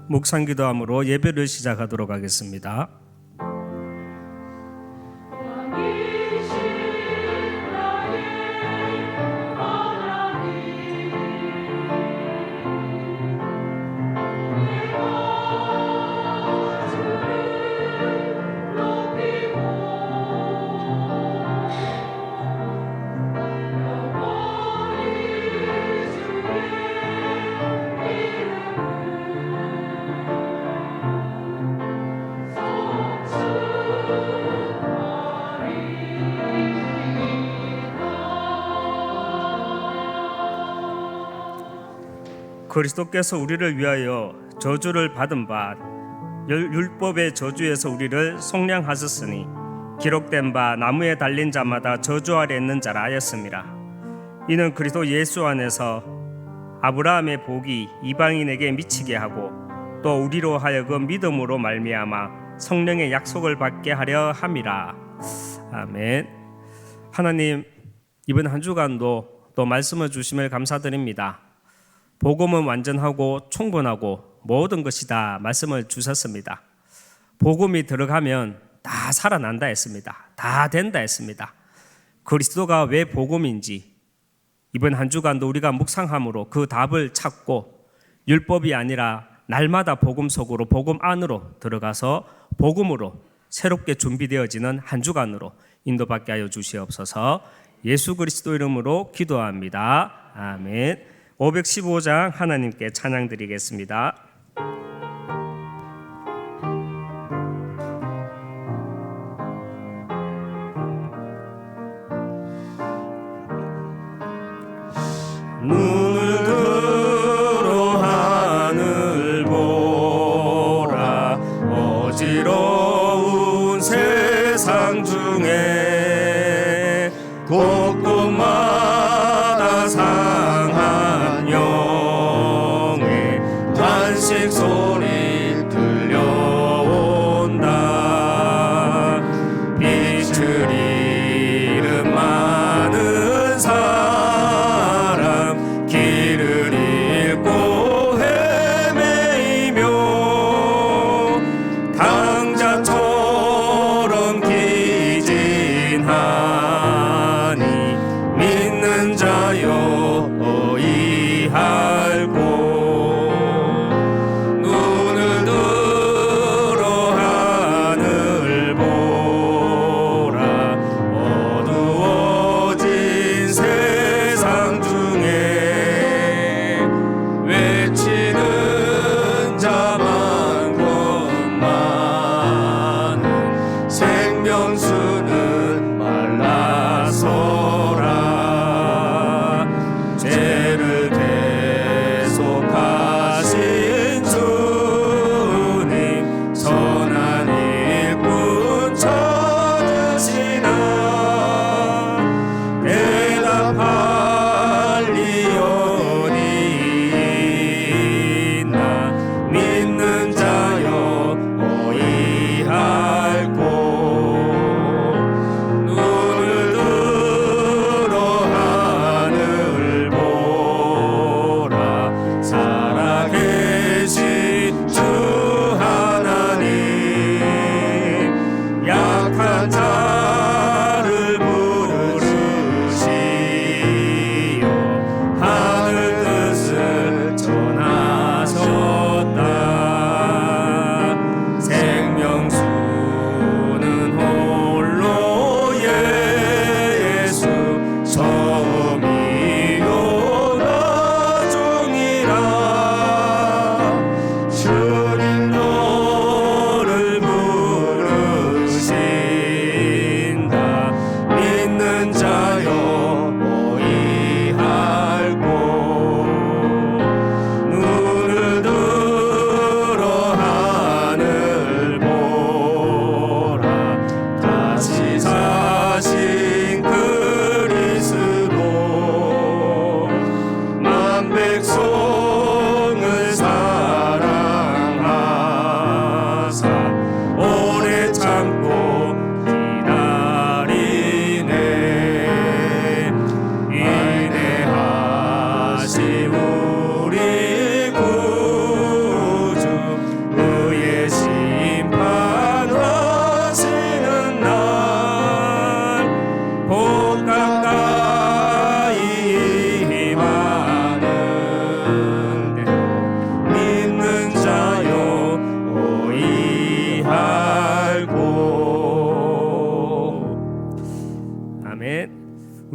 묵상기도함으로 예배를 시작하도록 하겠습니다. 그리스도께서 우리를 위하여 저주를 받은 바 율법의 저주에서 우리를 속량하셨으니 기록된 바 나무에 달린 자마다 저주 아래 있는 자라 하였습니다. 이는 그리스도 예수 안에서 아브라함의 복이 이방인에게 미치게 하고 또 우리로 하여금 믿음으로 말미암아 성령의 약속을 받게 하려 함이라. 아멘. 하나님, 이번 한 주간도 또 말씀을 주심을 감사드립니다. 복음은 완전하고 충분하고 모든 것이다 말씀을 주셨습니다. 복음이 들어가면 다 살아난다 했습니다. 다 된다 했습니다. 그리스도가 왜 복음인지 이번 한 주간도 우리가 묵상함으로 그 답을 찾고 율법이 아니라 날마다 복음 속으로 복음 안으로 들어가서 복음으로 새롭게 준비되어지는 한 주간으로 인도받게 하여 주시옵소서. 예수 그리스도 이름으로 기도합니다. 아멘. 515장 하나님께 찬양 드리겠습니다. 눈을 들어 하늘 보라. 어지러운 세상 중에 곳곳마다 상한 영의 탄식 소리 들려온다. 빛을 잃은 많은 사람 길을 잃고 헤매이며 강자처럼 기진하니 믿는 자여 어이할고 눈을 들어 하늘 보라. 어두워진 세상 중에 외치는 자 많고 많은 생명수는 말라서라. 죄를 대속하신 주님 선한 일꾼 찾으시나. 대답하리오니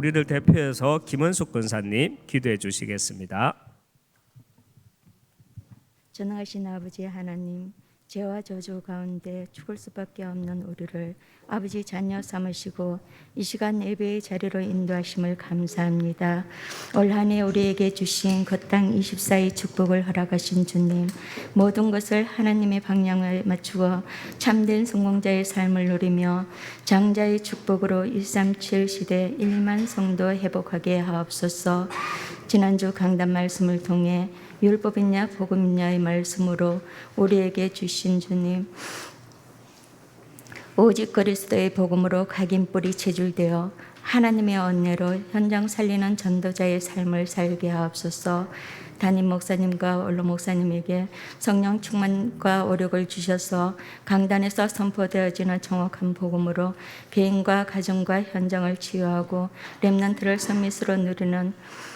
우리를 대표해서 김은숙 권사님 기도해 주시겠습니다. 전능하신 아버지 하나님, 죄와 저주 가운데 죽을 수밖에 없는 우리를 아버지 자녀 삼으시고 이 시간 예배의 자리로 인도하심을 감사합니다. 올 한 해 우리에게 주신 그 땅 24의 축복을 허락하신 주님, 모든 것을 하나님의 방향을 맞추어 참된 성공자의 삶을 누리며 장자의 축복으로 137 시대 1만 성도 회복하게 하옵소서. 지난주 강단 말씀을 통해 율법이냐 복음이냐의 말씀으로 우리에게 주신 주님, 오직 그리스도의 복음으로 각인뿔이 체질되어 하나님의 언례로 현장 살리는 전도자의 삶을 살게 하옵소서. 담임 목사님과 원로 목사님에게 성령 충만과 오력을 주셔서 강단에서 선포되어지는 정확한 복음으로 개인과 가정과 현장을 치유하고 렘넌트를 선미스로 누리는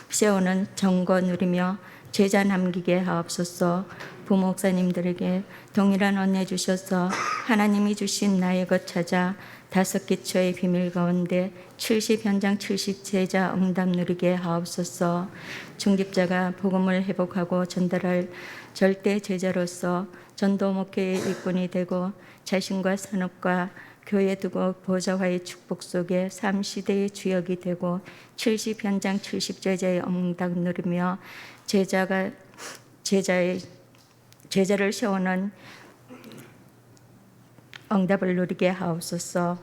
세우는 정거 누리며 제자 남기게 하옵소서. 부목사님들에게 동일한 은혜 주셔서 하나님이 주신 나의 것 찾아 5기초의 비밀 가운데 70 현장 70 제자 응답 누리게 하옵소서. 중직자가 복음을 회복하고 전달할 절대 제자로서 전도 목회의 일꾼이 되고 자신과 산업과 교회 두고 보좌와의 축복 속에 3시대의 주역이 되고 70 현장 70 제자의 응답 누리며 제자를 세우는 응답을 누리게 하옵소서.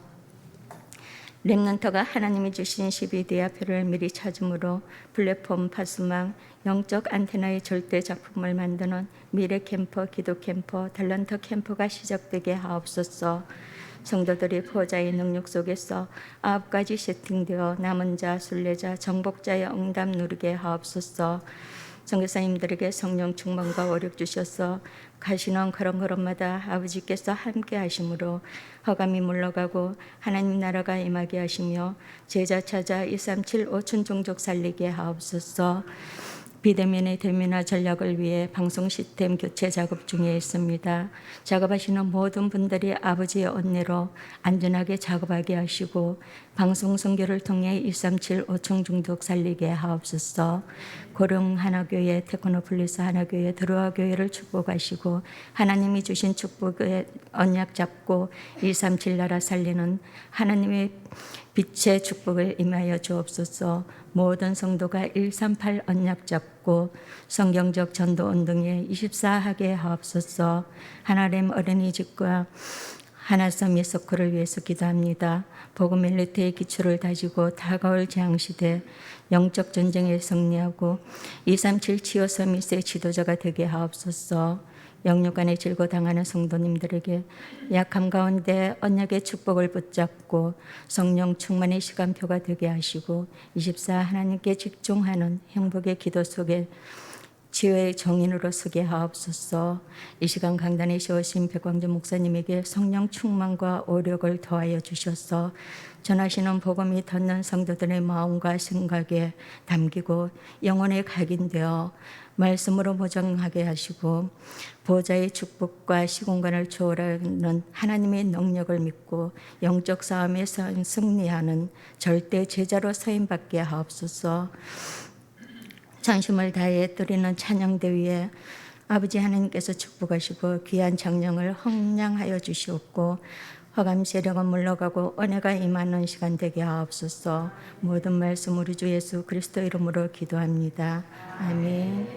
렘넌트가 하나님이 주신 12대야표를 미리 찾음으로 플랫폼 파수망 영적 안테나의 절대 작품을 만드는 미래 캠퍼, 기도 캠퍼, 탤런트 캠퍼가 시작되게 하옵소서. 성도들이 보호자의 능력 속에서 9가지 세팅되어 남은 자, 순례자, 정복자의 응답 누리게 하옵소서. 선교사님들에게 성령 충만과 오력 주셔서 가시는 걸음걸음마다 아버지께서 함께 하심으로 허감이 물러가고 하나님 나라가 임하게 하시며 제자 찾아 237 5천 종족 살리게 하옵소서. 비대면의 대면화 전략을 위해 방송 시스템 교체 작업 중에 있습니다. 작업하시는 모든 분들이 아버지의 은혜로 안전하게 작업하게 하시고 방송 선교를 통해 237 5천 중독 살리게 하옵소서. 고령 하나교회, 테크노폴리스 하나교회, 드로아 교회를 축복하시고 하나님이 주신 축복의 언약 잡고 237 나라 살리는 하나님의 빛의 축복을 임하여 주옵소서. 모든 성도가 138 언약 잡고 성경적 전도 운동에 24하게 하옵소서. 하나님 어린이집과 하나섬 예서코를 위해서 기도합니다. 복음 엘리트의 기초를 다지고 다가올 재앙시대 영적 전쟁에 승리하고 237 치유 서밋의 지도자가 되게 하옵소서. 영육간에 질고당하는 성도님들에게 약함 가운데 언약의 축복을 붙잡고 성령 충만의 시간표가 되게 하시고 24 하나님께 집중하는 행복의 기도 속에 지혜의 정인으로 서게 하옵소서. 이 시간 강단에 세우신 백광준 목사님에게 성령 충만과 오력을 더하여 주셔서 전하시는 복음이 듣는 성도들의 마음과 생각에 담기고 영혼에 각인되어 말씀으로 보장하게 하시고 보좌의 축복과 시공간을 초월하는 하나님의 능력을 믿고 영적 싸움에서 승리하는 절대 제자로 서임받게 하옵소서. 전심을 다해 드리는 찬양대 위에 아버지 하나님께서 축복하시고 귀한 장령을 흥량하여 주시옵고 허감 세력은 물러가고 은혜가 임하는 시간 되게 하옵소서. 모든 말씀 우리 주 예수 그리스도 이름으로 기도합니다. 아멘.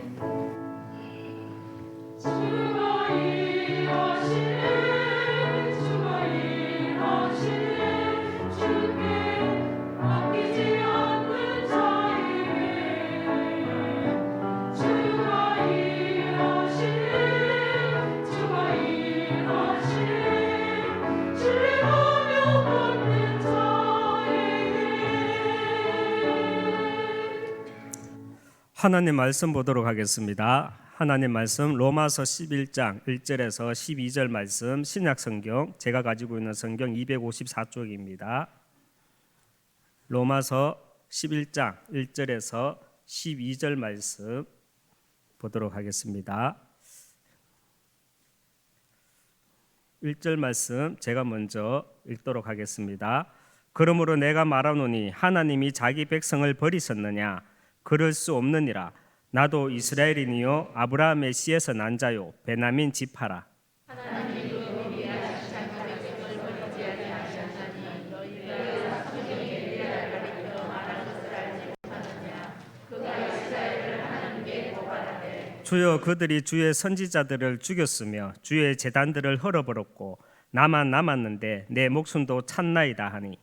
하나님 말씀 보도록 하겠습니다. 하나님 말씀 로마서 11장 1절에서 12절 말씀 신약 성경 제가 가지고 있는 성경 254쪽입니다. 로마서 11장 1절에서 12절 말씀 보도록 하겠습니다. 1절 말씀 제가 먼저 읽도록 하겠습니다. 그러므로 내가 말하노니 하나님이 자기 백성을 버리셨느냐? 그럴 수 없느니라. 나도 이스라엘이니요 아브라함의 씨에서 난 자요 베냐민 지파라. 주여, 그들이 주의 선지자들을 죽였으며 주의 제단들을 헐어버렸고 나만 남았는데 내 목숨도 찼나이다 하니,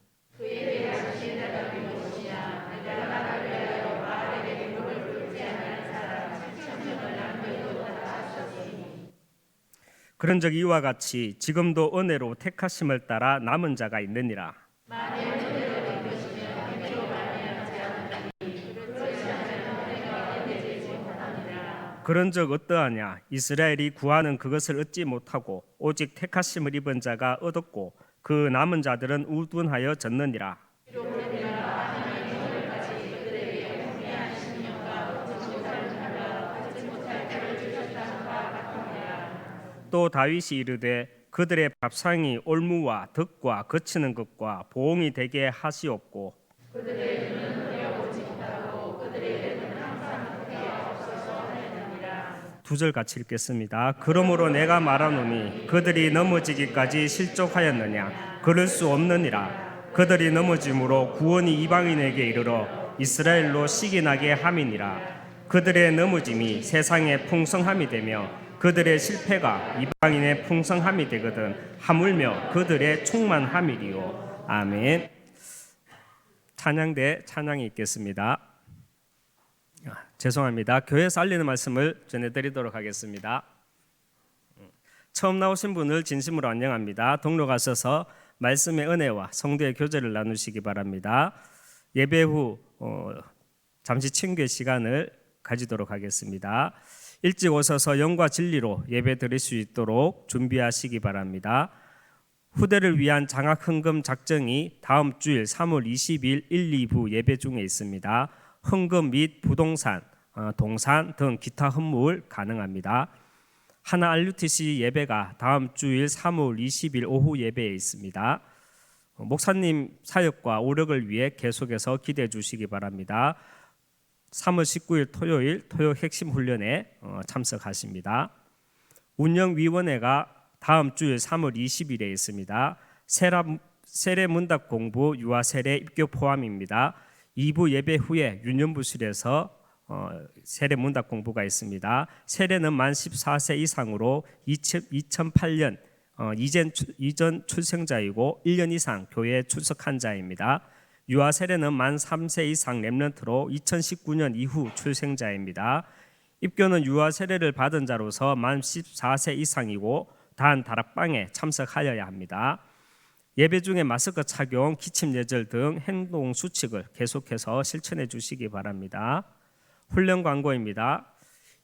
그런즉 이와 같이 지금도 은혜로 택하심을 따라 남은 자가 있느니라. 그런즉 어떠하냐? 이스라엘이 구하는 그것을 얻지 못하고 오직 택하심을 입은 자가 얻었고 그 남은 자들은 우둔하여 졌느니라. 또 다윗이 이르되 그들의 밥상이 올무와 덕과 거치는 것과 보응이 되게 하시옵고, 두 절 같이 읽겠습니다. 그러므로 내가 말하노니 그들이 넘어지기까지 실족하였느냐? 그럴 수 없느니라. 그들이 넘어짐으로 구원이 이방인에게 이르러 이스라엘로 시기나게 함이니라. 그들의 넘어짐이 세상의 풍성함이 되며 그들의 실패가 이방인의 풍성함이 되거든 하물며 그들의 충만함이리요. 아멘. 찬양대 찬양이 있겠습니다. 죄송합니다. 교회에서 알리는 말씀을 전해드리도록 하겠습니다. 처음 나오신 분을 진심으로 환영합니다. 동로 가셔서 말씀의 은혜와 성도의 교제를 나누시기 바랍니다. 예배 후 잠시 친구의 시간을 가지도록 하겠습니다. 일찍 오셔서 영과 진리로 예배 드릴 수 있도록 준비하시기 바랍니다. 후대를 위한 장학 헌금 작정이 다음 주일 3월 20일 1, 2부 예배 중에 있습니다. 헌금 및 부동산, 동산 등 기타 헌물 가능합니다. 하나 RUTC 예배가 다음 주일 3월 20일 오후 예배에 있습니다. 목사님 사역과 오력을 위해 계속해서 기대해 주시기 바랍니다. 3월 19일 토요일 토요 핵심 훈련에 참석하십니다. 운영위원회가 다음 주일 3월 20일에 있습니다. 세례 문답 공부 유아 세례 입교 포함입니다. 2부 예배 후에 윤년부실에서 세례 문답 공부가 있습니다. 세례는 만 14세 이상으로 2008년 이전 출생자이고 1년 이상 교회에 출석한 자입니다. 유아 세례는 만 3세 이상 렘넌트로 2019년 이후 출생자입니다. 입교는 유아 세례를 받은 자로서 만 14세 이상이고 단 다락방에 참석하여야 합니다. 예배 중에 마스크 착용, 기침 예절 등 행동 수칙을 계속해서 실천해 주시기 바랍니다. 훈련 광고입니다.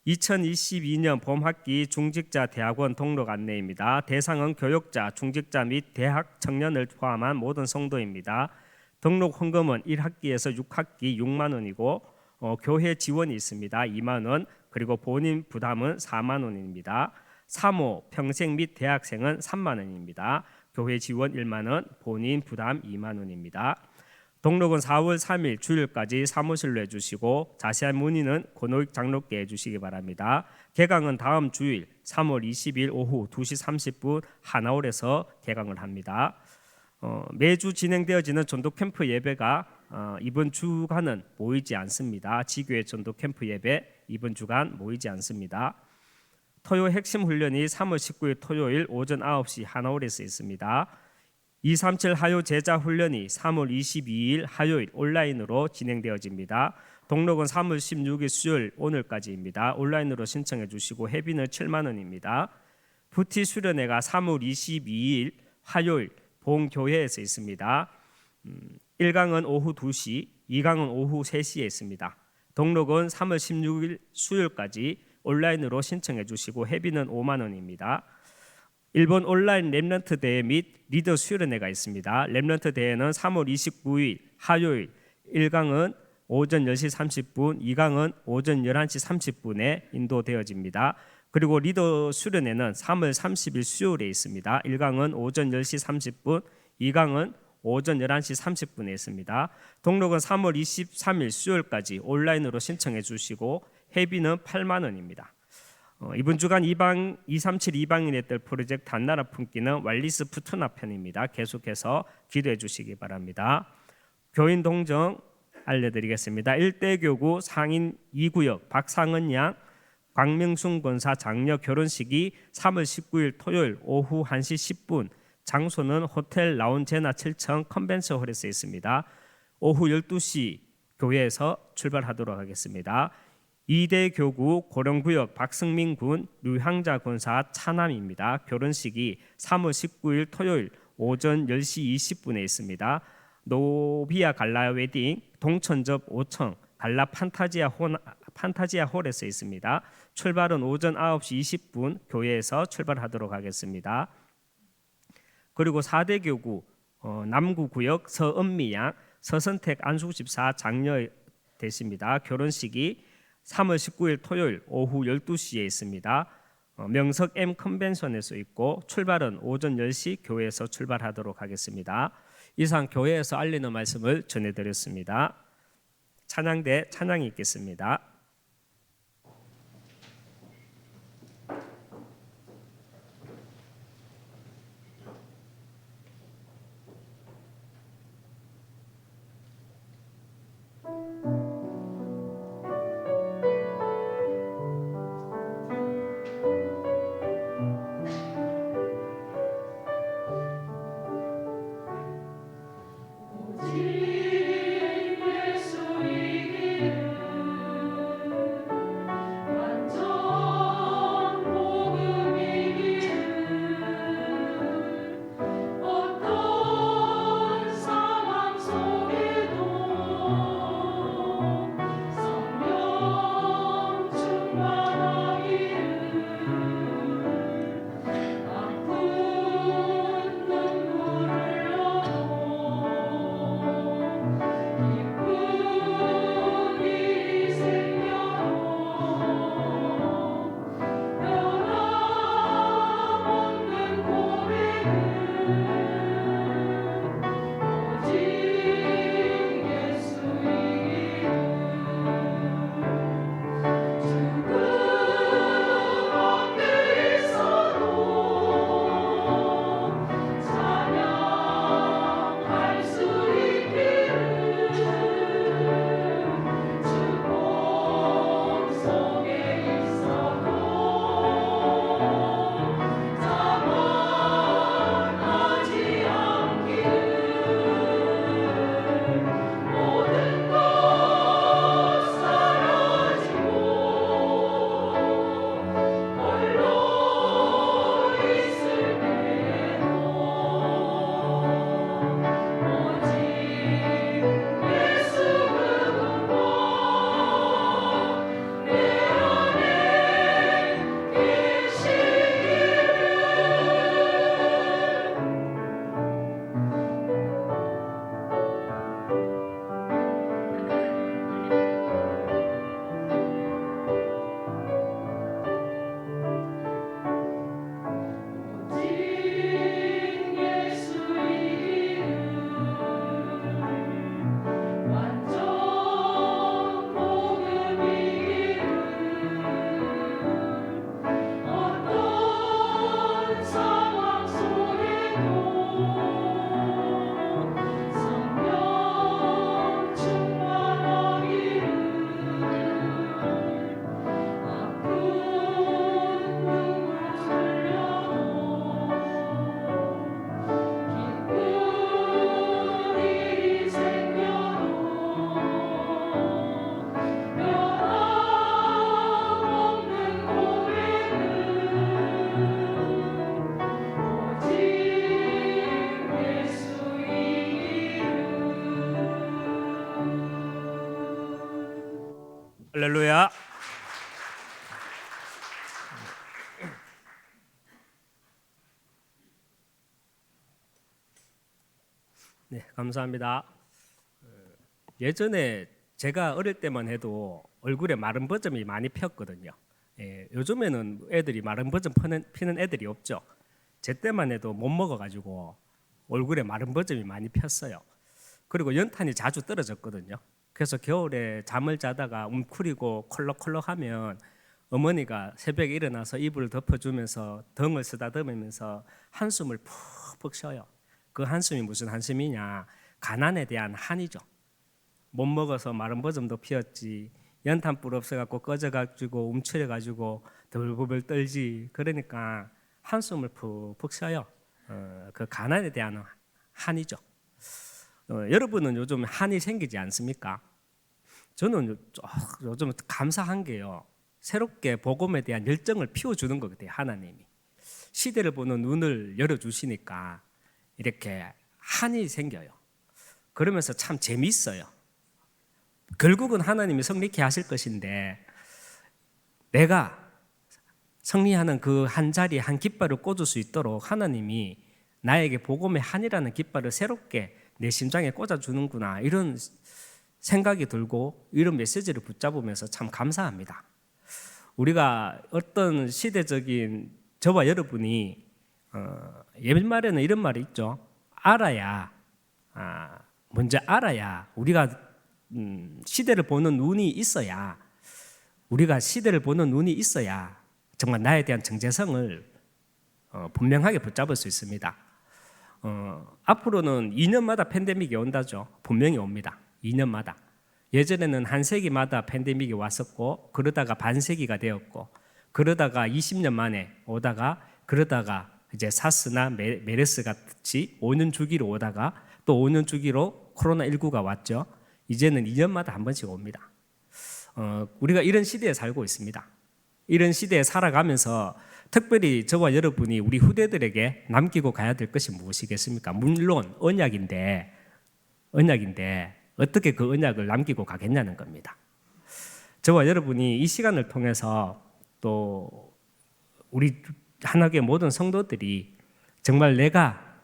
2022년 봄학기 중직자 대학원 등록 안내입니다. 대상은 교역자, 중직자 및 대학 청년을 포함한 모든 성도입니다. 등록 헌금은 1학기에서 6학기 6만 원이고 교회 지원이 있습니다. 2만 원, 그리고 본인 부담은 4만 원입니다. 사모, 평생 및 대학생은 3만 원입니다. 교회 지원 1만 원, 본인 부담 2만 원입니다. 등록은 4월 3일 주일까지 사무실로 해주시고 자세한 문의는 권호익 장로께 해주시기 바랍니다. 개강은 다음 주일 3월 20일 오후 2시 30분 하나홀에서 개강을 합니다. 매주 진행되어지는 전도 캠프 예배가 이번 주간은 모이지 않습니다. 지교회 전도 캠프 예배 이번 주간 모이지 않습니다. 토요 핵심 훈련이 3월 19일 토요일 오전 9시 하나홀에서 있습니다. 237 하요 제자 훈련이 3월 22일 화요일 온라인으로 진행되어집니다. 등록은 3월 16일 수요일 오늘까지입니다. 온라인으로 신청해 주시고 회비는 7만 원입니다. 부티 수련회가 3월 22일 화요일 본교회에서 있습니다. 1강은 오후 2시, 2강은 오후 3시에 있습니다. 등록은 3월 16일 수요일까지 온라인으로 신청해 주시고 회비는 5만 원입니다. 일본 온라인 렘넌트 대회 및 리더 수련회가 있습니다. 렘넌트 대회는 3월 29일 화요일 1강은 오전 10시 30분, 2강은 오전 11시 30분에 인도되어집니다. 그리고 리더 수련회는 3월 30일 수요일에 있습니다. 1강은 오전 10시 30분, 2강은 오전 11시 30분에 있습니다. 등록은 3월 23일 수요일까지 온라인으로 신청해 주시고 회비는 8만 원입니다. 이번 주간 237 이방인의 뜰 프로젝트 한나라 품기는 왈리스 푸트나 편입니다. 계속해서 기도해 주시기 바랍니다. 교인 동정 알려드리겠습니다. 일대교구 상인 2구역 박상은 양 광명순 권사 장녀 결혼식이 3월 19일 토요일 오후 1시 10분, 장소는 호텔 라운제나 7층 컨벤션홀에서 있습니다. 오후 12시 교회에서 출발하도록 하겠습니다. 이대교구 고령구역 박승민 군 류향자 권사 차남입니다. 결혼식이 3월 19일 토요일 오전 10시 20분에 있습니다. 노비아 갈라 웨딩 동천접 5층 갈라 판타지아 홀에서 있습니다. 출발은 오전 9시 20분 교회에서 출발하도록 하겠습니다. 그리고 4대 교구 남구구역 서은미양 서선택 안숙집사 장녀 되십니다. 결혼식이 3월 19일 토요일 오후 12시에 있습니다. 명석 M 컨벤션에서 있고 출발은 오전 10시 교회에서 출발하도록 하겠습니다. 이상 교회에서 알리는 말씀을 전해드렸습니다. 찬양대 찬양이 있겠습니다. 할렐루야. 네, 감사합니다. 예전에 제가 어릴 때만 해도 얼굴에 마른 버점이 많이 폈거든요. 요즘에는 애들이 마른 버점 피는 애들이 없죠. 제 때만 해도 못 먹어가지고 얼굴에 마른 버점이 많이 폈어요. 그리고 연탄이 자주 떨어졌거든요. 그래서 겨울에 잠을 자다가 웅크리고 콜록콜록하면 어머니가 새벽에 일어나서 이불을 덮어주면서 등을 쓰다듬으면서 한숨을 푹푹 쉬어요. 그 한숨이 무슨 한숨이냐? 가난에 대한 한이죠. 못 먹어서 마른 버점도 피었지, 연탄불 없어갖고 꺼져가지고 움츠려가지고 덜벌벌 떨지. 그러니까 한숨을 푹푹 쉬어요. 그 가난에 대한 한이죠. 여러분은 요즘 한이 생기지 않습니까? 저는 요즘 감사한 게요, 새롭게 복음에 대한 열정을 피워주는 것 같아요. 하나님이 시대를 보는 눈을 열어주시니까 이렇게 한이 생겨요. 그러면서 참 재미있어요. 결국은 하나님이 성립케 하실 것인데, 내가 성리하는 그 한 자리에 한 깃발을 꽂을 수 있도록 하나님이 나에게 복음의 한이라는 깃발을 새롭게 내 심장에 꽂아주는구나, 이런 생각이 들고 이런 메시지를 붙잡으면서 참 감사합니다. 우리가 어떤 시대적인, 저와 여러분이 옛말에는 이런 말이 있죠. 먼저 알아야 우리가 시대를 보는 눈이 있어야, 우리가 시대를 보는 눈이 있어야 정말 나에 대한 정체성을 분명하게 붙잡을 수 있습니다. 앞으로는 2년마다 팬데믹이 온다죠. 분명히 옵니다. 2년마다. 예전에는 한 세기마다 팬데믹이 왔었고, 그러다가 반세기가 되었고, 그러다가 20년 만에 오다가, 그러다가 이제 사스나 메르스 같이 5년 주기로 오다가 또 5년 주기로 코로나19가 왔죠. 이제는 2년마다 한 번씩 옵니다. 우리가 이런 시대에 살고 있습니다. 이런 시대에 살아가면서 특별히 저와 여러분이 우리 후대들에게 남기고 가야 될 것이 무엇이겠습니까? 물론 언약인데 어떻게 그 언약을 남기고 가겠냐는 겁니다. 저와 여러분이 이 시간을 통해서 또 우리 하나교회 모든 성도들이 정말 내가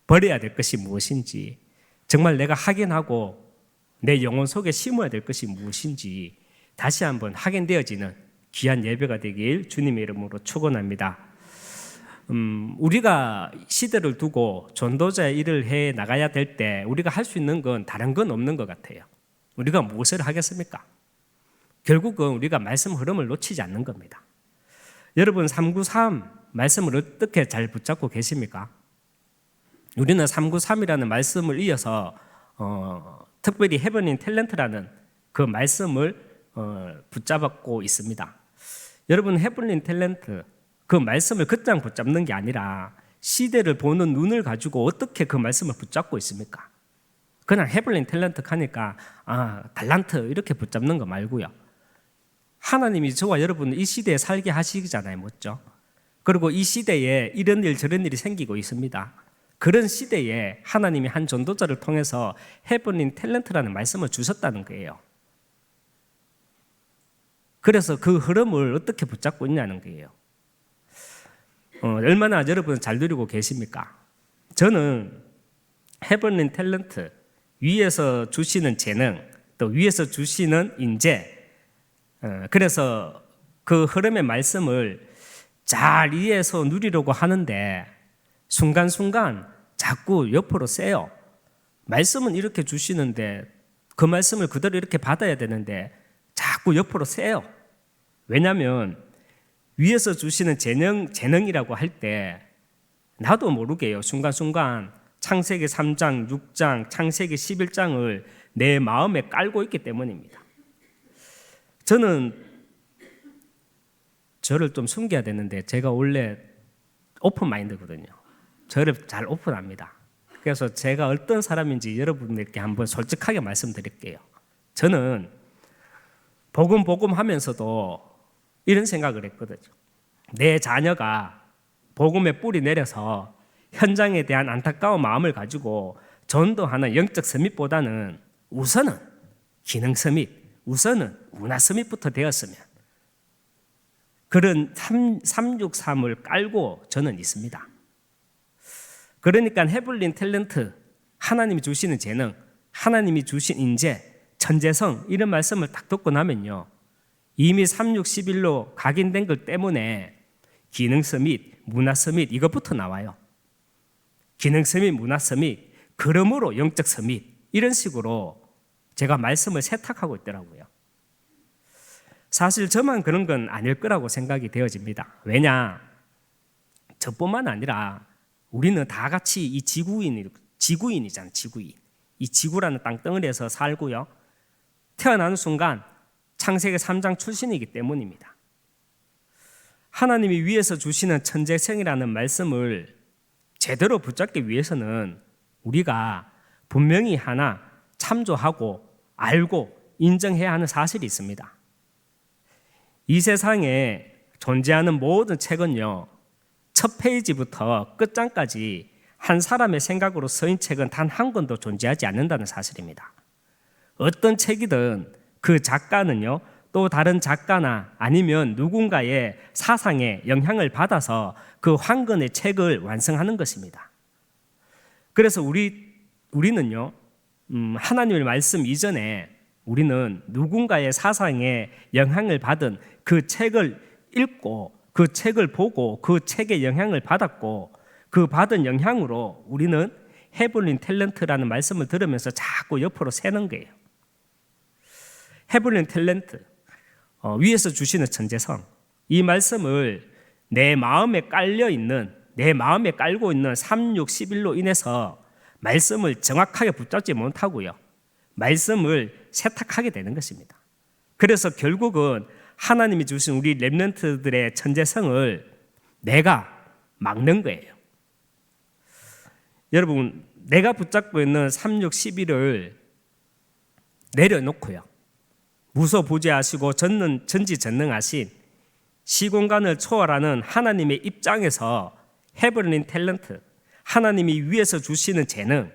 버려야 될 것이 무엇인지, 정말 내가 확인하고 내 영혼 속에 심어야 될 것이 무엇인지 다시 한번 확인되어지는 귀한 예배가 되길 주님의 이름으로 축원합니다. 우리가 시대를 두고 전도자의 일을 해 나가야 될 때 우리가 할 수 있는 건 다른 건 없는 것 같아요. 우리가 무엇을 하겠습니까? 결국은 우리가 말씀 흐름을 놓치지 않는 겁니다. 여러분 393 말씀을 어떻게 잘 붙잡고 계십니까? 우리는 393이라는 말씀을 이어서 특별히 헤븐인 탤런트라는 그 말씀을 붙잡고 있습니다. 여러분 헤븐인 탤런트, 그 말씀을 그냥 붙잡는 게 아니라 시대를 보는 눈을 가지고 어떻게 그 말씀을 붙잡고 있습니까? 그냥 헤븐인 탤런트 하니까 달란트 이렇게 붙잡는 거 말고요. 하나님이 저와 여러분을 이 시대에 살게 하시잖아요, 맞죠? 그리고 이 시대에 이런 일 저런 일이 생기고 있습니다. 그런 시대에 하나님이 한 전도자를 통해서 헤븐인 탤런트라는 말씀을 주셨다는 거예요. 그래서 그 흐름을 어떻게 붙잡고 있냐는 거예요. 얼마나 여러분 잘 누리고 계십니까? 저는 헤븐인 탤런트, 위에서 주시는 재능, 또 위에서 주시는 인재, 그래서 그 흐름의 말씀을 잘 이해해서 누리려고 하는데 순간순간 자꾸 옆으로 세요. 말씀은 이렇게 주시는데 그 말씀을 그대로 이렇게 받아야 되는데 자꾸 옆으로 세요. 왜냐하면 위에서 주시는 재능이라고 할 때 나도 모르게요. 순간순간 창세기 3장, 6장, 창세기 11장을 내 마음에 깔고 있기 때문입니다. 저는 저를 좀 숨겨야 되는데 제가 원래 오픈 마인드거든요. 저를 잘 오픈합니다. 그래서 제가 어떤 사람인지 여러분들께 한번 솔직하게 말씀드릴게요. 저는 복음 하면서도 이런 생각을 했거든요. 내 자녀가 복음의 뿌리 내려서 현장에 대한 안타까운 마음을 가지고 전도하는 영적 서밋보다는 우선은 기능 서밋, 우선은 문화 서밋부터 되었으면, 그런 363을 깔고 저는 있습니다. 그러니까 헤블린 탤런트, 하나님이 주시는 재능, 하나님이 주신 인재, 천재성, 이런 말씀을 딱 듣고 나면요, 이미 361로 각인된 것 때문에 기능 서밋, 문화 서밋 이것부터 나와요. 기능 서밋, 문화 서밋, 그러므로 영적 서밋, 이런 식으로 제가 말씀을 세탁하고 있더라고요. 사실 저만 그런 건 아닐 거라고 생각이 되어집니다. 왜냐? 저뿐만 아니라 우리는 다 같이 이 지구인이잖아요. 지구인. 이 지구라는 땅덩어리에서 살고요. 태어나는 순간 창세기 3장 출신이기 때문입니다. 하나님이 위에서 주시는 천재성이라는 말씀을 제대로 붙잡기 위해서는 우리가 분명히 하나 참조하고 알고 인정해야 하는 사실이 있습니다. 이 세상에 존재하는 모든 책은요, 첫 페이지부터 끝장까지 한 사람의 생각으로 써인 책은 단 한 권도 존재하지 않는다는 사실입니다. 어떤 책이든 그 작가는요, 또 다른 작가나 아니면 누군가의 사상에 영향을 받아서 그 한 권의 책을 완성하는 것입니다. 그래서 우리는요, 하나님의 말씀 이전에 우리는 누군가의 사상에 영향을 받은 그 책을 읽고 그 책을 보고 그 책의 영향을 받았고 그 받은 영향으로 우리는 헤블린 탤런트라는 말씀을 들으면서 자꾸 옆으로 새는 거예요. 헤블린 탤런트, 위에서 주시는 천재성, 이 말씀을 내 마음에 깔고 있는 3, 6, 11로 인해서 말씀을 정확하게 붙잡지 못하고요, 말씀을 세탁하게 되는 것입니다. 그래서 결국은 하나님이 주신 우리 렘넌트들의 천재성을 내가 막는 거예요. 여러분, 내가 붙잡고 있는 3, 6, 11을 내려놓고요, 무소부재하시고 전지전능하신 시공간을 초월하는 하나님의 입장에서 헤블린 탤런트, 하나님이 위에서 주시는 재능,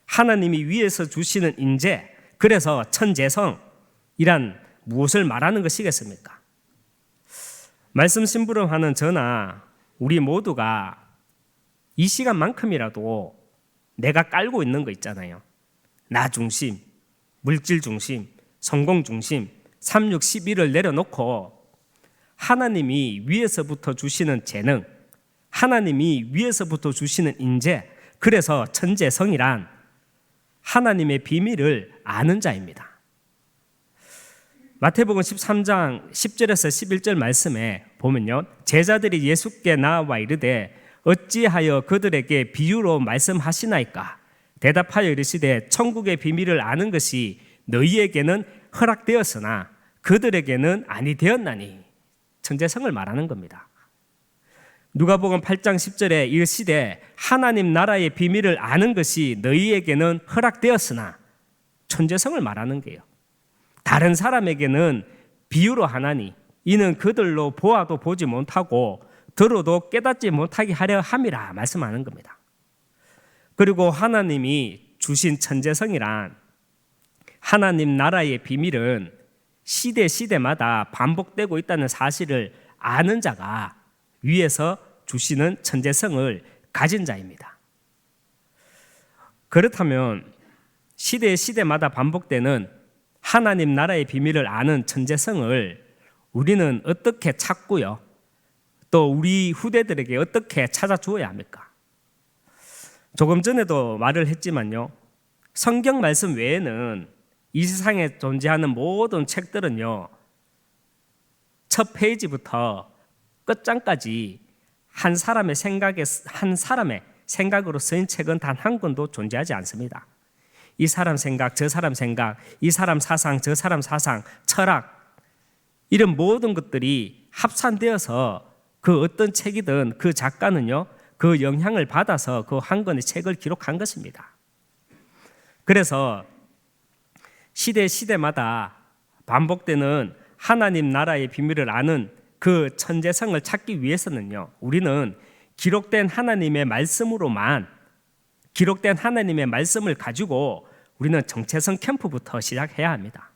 하나님이 위에서 주시는 인재, 그래서 천재성이란 무엇을 말하는 것이겠습니까? 말씀 심부름하는 저나 우리 모두가 이 시간만큼이라도 내가 깔고 있는 거 있잖아요. 나 중심, 물질 중심, 성공 중심, 3, 6, 11을 내려놓고 하나님이 위에서부터 주시는 재능, 하나님이 위에서부터 주시는 인재, 그래서 천재성이란 하나님의 비밀을 아는 자입니다. 마태복음 13장 10절에서 11절 말씀에 보면요, 제자들이 예수께 나와 이르되 어찌하여 그들에게 비유로 말씀하시나이까? 대답하여 이르시되 천국의 비밀을 아는 것이 너희에게는 허락되었으나 그들에게는 아니 되었나니. 천재성을 말하는 겁니다. 누가복음 8장 10절에 이르시되 하나님 나라의 비밀을 아는 것이 너희에게는 허락되었으나, 천재성을 말하는 거예요. 다른 사람에게는 비유로 하나니 이는 그들로 보아도 보지 못하고 들어도 깨닫지 못하게 하려 함이라 말씀하는 겁니다. 그리고 하나님이 주신 천재성이란, 하나님 나라의 비밀은 시대마다 반복되고 있다는 사실을 아는 자가 위에서 주시는 천재성을 가진 자입니다. 그렇다면 시대마다 반복되는 하나님 나라의 비밀을 아는 천재성을 우리는 어떻게 찾고요, 또 우리 후대들에게 어떻게 찾아주어야 합니까? 조금 전에도 말을 했지만요, 성경 말씀 외에는 이 세상에 존재하는 모든 책들은요, 첫 페이지부터 끝장까지 한 사람의 생각으로 쓰인 책은 단 한 권도 존재하지 않습니다. 이 사람 생각, 저 사람 생각, 이 사람 사상, 저 사람 사상, 철학, 이런 모든 것들이 합산되어서 그 어떤 책이든 그 작가는요, 그 영향을 받아서 그 한 권의 책을 기록한 것입니다. 그래서 시대마다 반복되는 하나님 나라의 비밀을 아는 그 천재성을 찾기 위해서는요, 우리는 기록된 하나님의 말씀으로만, 기록된 하나님의 말씀을 가지고 우리는 정체성 캠프부터 시작해야 합니다.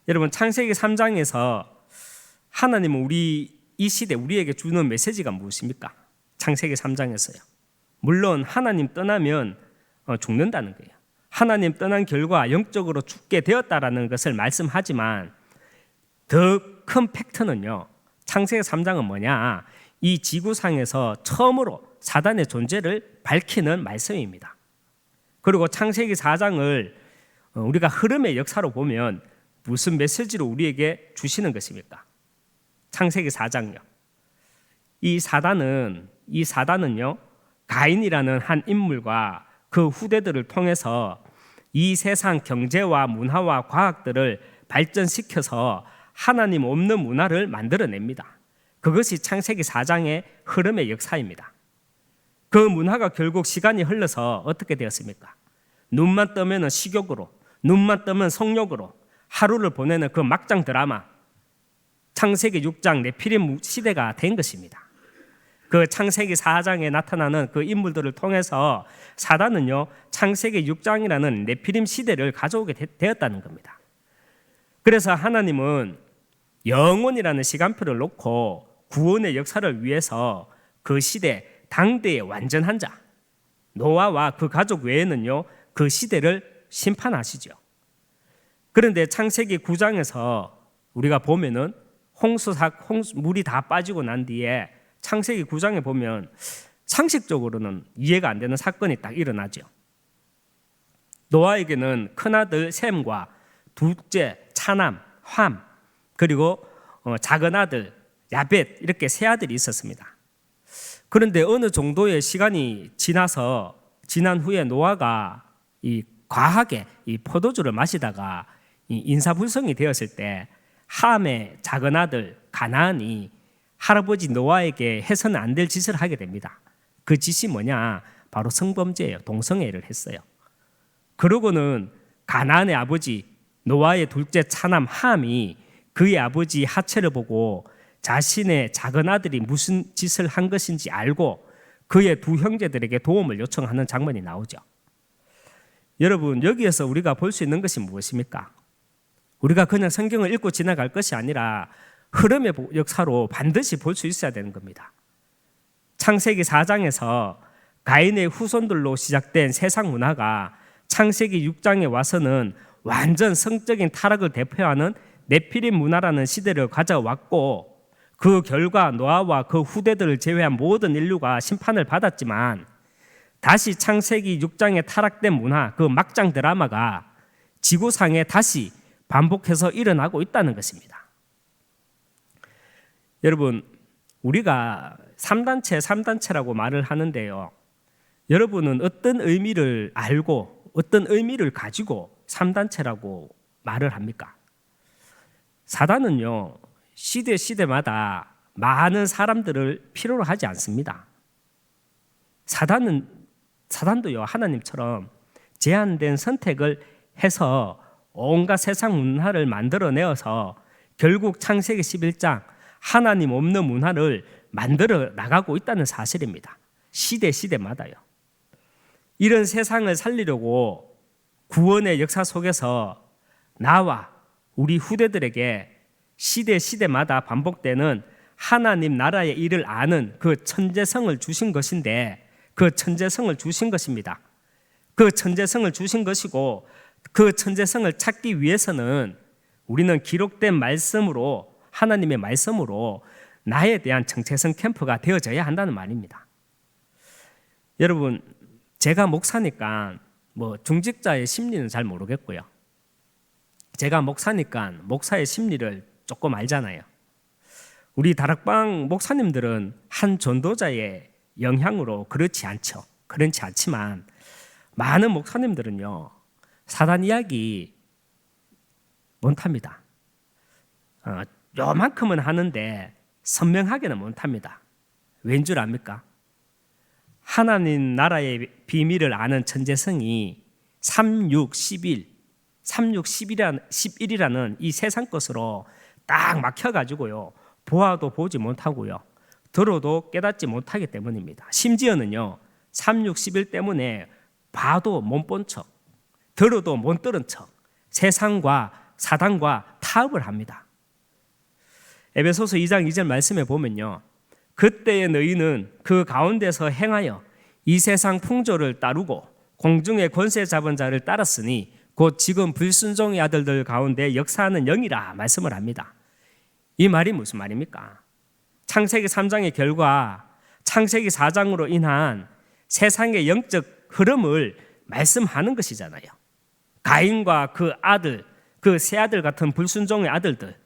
여러분, 창세기 3장에서 하나님은 이 시대 우리에게 주는 메시지가 무엇입니까? 창세기 3장에서요. 물론 하나님 떠나면 죽는다는 거예요. 하나님 떠난 결과 영적으로 죽게 되었다라는 것을 말씀하지만 더 큰 팩트는요, 창세기 3장은 뭐냐? 이 지구상에서 처음으로 사단의 존재를 밝히는 말씀입니다. 그리고 창세기 4장을 우리가 흐름의 역사로 보면 무슨 메시지로 우리에게 주시는 것입니까? 창세기 4장요. 이 사단은요, 가인이라는 한 인물과 그 후대들을 통해서 이 세상 경제와 문화와 과학들을 발전시켜서 하나님 없는 문화를 만들어냅니다. 그것이 창세기 4장의 흐름의 역사입니다. 그 문화가 결국 시간이 흘러서 어떻게 되었습니까? 눈만 뜨면 식욕으로, 눈만 뜨면 성욕으로 하루를 보내는 그 막장 드라마, 창세기 6장 네피림 시대가 된 것입니다. 그 창세기 4장에 나타나는 그 인물들을 통해서 사단은요, 창세기 6장이라는 네피림 시대를 가져오게 되었다는 겁니다. 그래서 하나님은 영원이라는 시간표를 놓고 구원의 역사를 위해서 그 시대 당대의 완전한 자 노아와 그 가족 외에는요, 그 시대를 심판하시죠. 그런데 창세기 9장에서 우리가 보면은 물이 다 빠지고 난 뒤에 창세기 9장에 보면 상식적으로는 이해가 안 되는 사건이 딱 일어나죠. 노아에게는 큰아들 셈과 둘째 차남 함, 그리고 작은 아들 야벳, 이렇게 세 아들이 있었습니다. 그런데 어느 정도의 시간이 지난 후에 노아가 과하게 포도주를 마시다가 인사불성이 되었을 때 함의 작은 아들 가나안이 할아버지 노아에게 해서는 안 될 짓을 하게 됩니다. 그 짓이 뭐냐? 바로 성범죄예요. 동성애를 했어요. 그러고는 가나안의 아버지 노아의 둘째 차남 함이 그의 아버지 하체를 보고 자신의 작은 아들이 무슨 짓을 한 것인지 알고 그의 두 형제들에게 도움을 요청하는 장면이 나오죠. 여러분, 여기에서 우리가 볼 수 있는 것이 무엇입니까? 우리가 그냥 성경을 읽고 지나갈 것이 아니라 흐름의 역사로 반드시 볼 수 있어야 되는 겁니다. 창세기 4장에서 가인의 후손들로 시작된 세상 문화가 창세기 6장에 와서는 완전 성적인 타락을 대표하는 네피림 문화라는 시대를 가져왔고, 그 결과 노아와 그 후대들을 제외한 모든 인류가 심판을 받았지만 다시 창세기 6장에 타락된 문화, 그 막장 드라마가 지구상에 다시 반복해서 일어나고 있다는 것입니다. 여러분, 우리가 3단체라고 말을 하는데요, 여러분은 어떤 의미를 알고 어떤 의미를 가지고 3단체라고 말을 합니까? 사단은요, 시대마다 많은 사람들을 필요로 하지 않습니다. 사단도요, 하나님처럼 제한된 선택을 해서 온갖 세상 문화를 만들어내어서 결국 창세기 11장 하나님 없는 문화를 만들어 나가고 있다는 사실입니다. 시대마다요. 이런 세상을 살리려고 구원의 역사 속에서 나와 우리 후대들에게 시대마다 반복되는 하나님 나라의 일을 아는 그 천재성을 주신 것인데, 그 천재성을 주신 것입니다. 그 천재성을 주신 것이고, 그 천재성을 찾기 위해서는 우리는 기록된 말씀으로, 하나님의 말씀으로 나에 대한 정체성 캠프가 되어져야 한다는 말입니다. 여러분, 제가 목사니까 중직자의 심리는 잘 모르겠고요, 제가 목사니까 목사의 심리를 조금 알잖아요. 우리 다락방 목사님들은 한 전도자의 영향으로 그렇지 않지만 많은 목사님들은요, 사단 이야기 못합니다. 요만큼은 하는데 선명하게는 못합니다. 왠 줄 압니까? 하나님 나라의 비밀을 아는 천재성이 11이라는 이 세상 것으로 딱 막혀가지고요, 보아도 보지 못하고요, 들어도 깨닫지 못하기 때문입니다. 심지어는요, 11 때문에 봐도 못 본 척, 들어도 못 들은 척 세상과 사단과 타협을 합니다. 에베소서 2장 2절 말씀에 보면요, 그때의 너희는 그 가운데서 행하여 이 세상 풍조를 따르고 공중의 권세 잡은 자를 따랐으니 곧 지금 불순종의 아들들 가운데 역사하는 영이라 말씀을 합니다. 이 말이 무슨 말입니까? 창세기 3장의 결과 창세기 4장으로 인한 세상의 영적 흐름을 말씀하는 것이잖아요. 가인과 그 아들, 그 세 아들 같은 불순종의 아들들,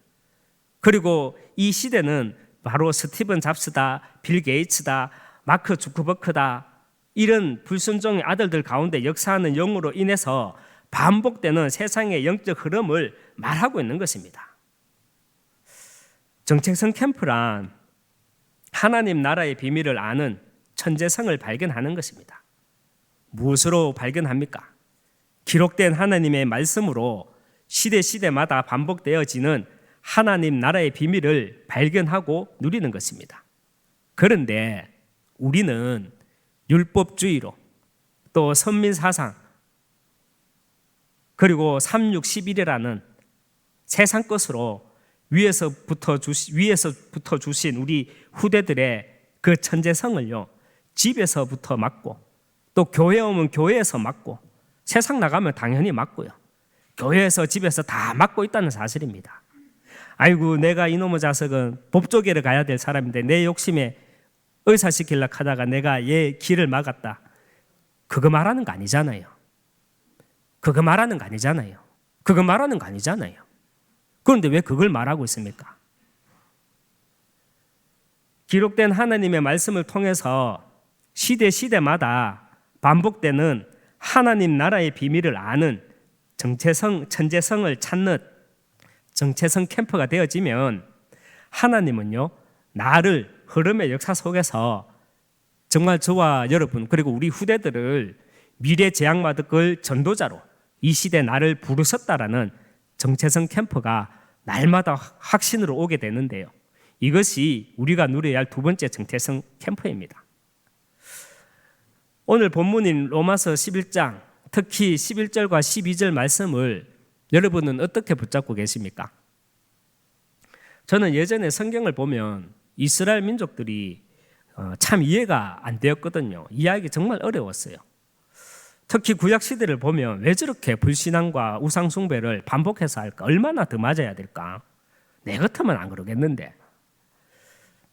그리고 이 시대는 바로 스티븐 잡스다, 빌 게이츠다, 마크 주크버크다, 이런 불순종의 아들들 가운데 역사하는 영으로 인해서 반복되는 세상의 영적 흐름을 말하고 있는 것입니다. 정체성 캠프란 하나님 나라의 비밀을 아는 천재성을 발견하는 것입니다. 무엇으로 발견합니까? 기록된 하나님의 말씀으로 시대마다 반복되어지는 하나님 나라의 비밀을 발견하고 누리는 것입니다. 그런데 우리는 율법주의로, 또 선민사상, 그리고 3,6,11이라는 세상 것으로 위에서부터 주신 우리 후대들의 그 천재성을요, 집에서부터 맞고, 또 교회 오면 교회에서 맞고, 세상 나가면 당연히 맞고요, 교회에서 집에서 다 맞고 있다는 사실입니다. 아이고, 내가 이놈의 자석은 법조계를 가야 될 사람인데 내 욕심에 의사시키려고 하다가 내가 얘 길을 막았다. 그거 말하는 거 아니잖아요. 그거 말하는 거 아니잖아요. 그거 말하는 거 아니잖아요. 그런데 왜 그걸 말하고 있습니까? 기록된 하나님의 말씀을 통해서 시대마다 반복되는 하나님 나라의 비밀을 아는 천재성을 찾는 정체성 캠프가 되어지면 하나님은요, 나를 흐름의 역사 속에서 정말 저와 여러분 그리고 우리 후대들을 미래 재앙받을 전도자로 이 시대 나를 부르셨다라는 정체성 캠프가 날마다 확신으로 오게 되는데요, 이것이 우리가 누려야 할 두 번째 정체성 캠프입니다. 오늘 본문인 로마서 11장, 특히 11절과 12절 말씀을 여러분은 어떻게 붙잡고 계십니까? 저는 예전에 성경을 보면 이스라엘 민족들이 참 이해가 안 되었거든요. 이해하기 정말 어려웠어요. 특히 구약 시대를 보면 왜 저렇게 불신앙과 우상 숭배를 반복해서 할까? 얼마나 더 맞아야 될까? 내 같으면 안 그러겠는데.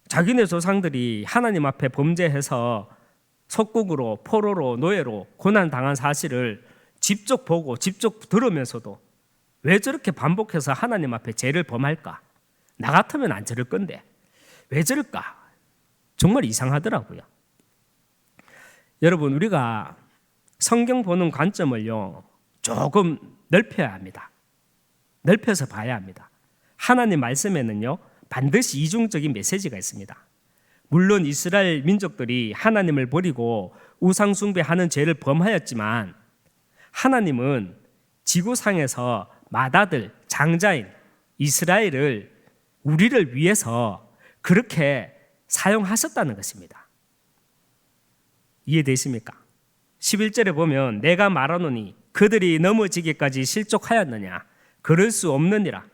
자기네 조상들이 하나님 앞에 범죄해서 속국으로, 포로로, 노예로 고난당한 사실을 직접 보고 직접 들으면서도 왜 저렇게 반복해서 하나님 앞에 죄를 범할까? 나 같으면 안 저럴 건데 왜 저럴까? 정말 이상하더라고요. 여러분, 우리가 성경 보는 관점을요, 조금 넓혀야 합니다. 넓혀서 봐야 합니다. 하나님 말씀에는요, 반드시 이중적인 메시지가 있습니다. 물론 이스라엘 민족들이 하나님을 버리고 우상 숭배하는 죄를 범하였지만 하나님은 지구상에서 맏아들, 장자인 이스라엘을 우리를 위해서 그렇게 사용하셨다는 것입니다. 이해되십니까? 11절에 보면 내가 말하노니 그들이 넘어지기까지 실족하였느냐? 그럴 수 없느니라.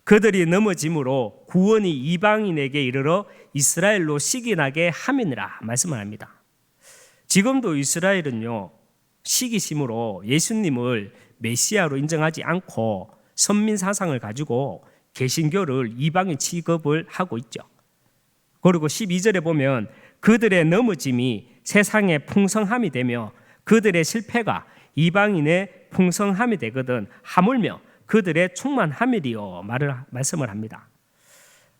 그들이 넘어짐으로 구원이 이방인에게 이르러 이스라엘로 시기나게 함이니라 말씀을 합니다. 지금도 이스라엘은요, 시기심으로 예수님을 메시아로 인정하지 않고 선민 사상을 가지고 개신교를 이방인 취급을 하고 있죠. 그리고 12절에 보면 그들의 넘어짐이 세상의 풍성함이 되며 그들의 실패가 이방인의 풍성함이 되거든 하물며 그들의 충만함이리요 말씀을 합니다.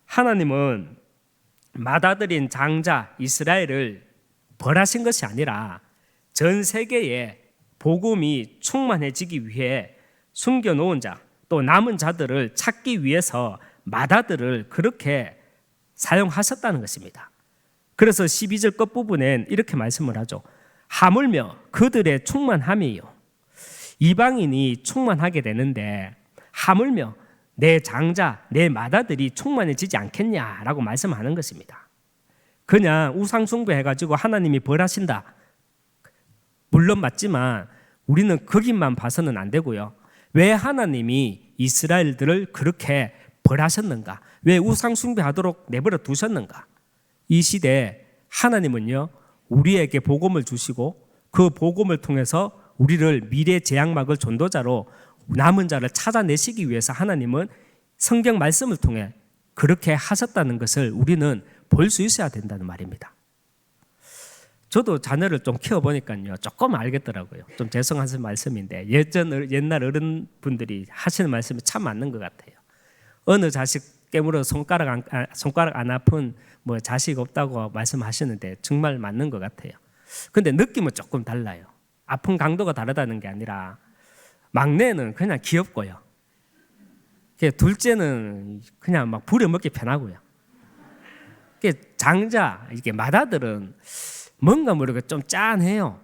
하나님은 맏아들인 장자 이스라엘을 벌하신 것이 아니라 전 세계에 복음이 충만해지기 위해 숨겨놓은 자, 또 남은 자들을 찾기 위해서 맏아들을 그렇게 사용하셨다는 것입니다. 그래서 12절 끝부분엔 이렇게 말씀을 하죠. 하물며 그들의 충만함이요. 이방인이 충만하게 되는데 하물며 내 장자, 내 맏아들이 충만해지지 않겠냐라고 말씀하는 것입니다. 그냥 우상 숭배해가지고 하나님이 벌하신다. 물론 맞지만 우리는 거기만 봐서는 안 되고요. 왜 하나님이 이스라엘들을 그렇게 벌하셨는가? 왜 우상 숭배하도록 내버려 두셨는가? 이 시대에 하나님은요, 우리에게 복음을 주시고 그 복음을 통해서 우리를 미래 재앙막을 전도자로 남은 자를 찾아내시기 위해서 하나님은 성경 말씀을 통해 그렇게 하셨다는 것을 우리는 볼 수 있어야 된다는 말입니다. 저도 자녀를 좀 키워보니까요 조금 알겠더라고요. 좀 죄송한 말씀인데 옛날 어른분들이 하시는 말씀이 참 맞는 것 같아요. 어느 자식 깨물어 손가락 안 아픈 뭐 자식 없다고 말씀하시는데 정말 맞는 것 같아요. 근데 느낌은 조금 달라요. 아픈 강도가 다르다는 게 아니라 막내는 그냥 귀엽고요. 둘째는 그냥 막 부려먹기 편하고요. 장자 이게 맏아들은 뭔가 모르게 좀 짠해요.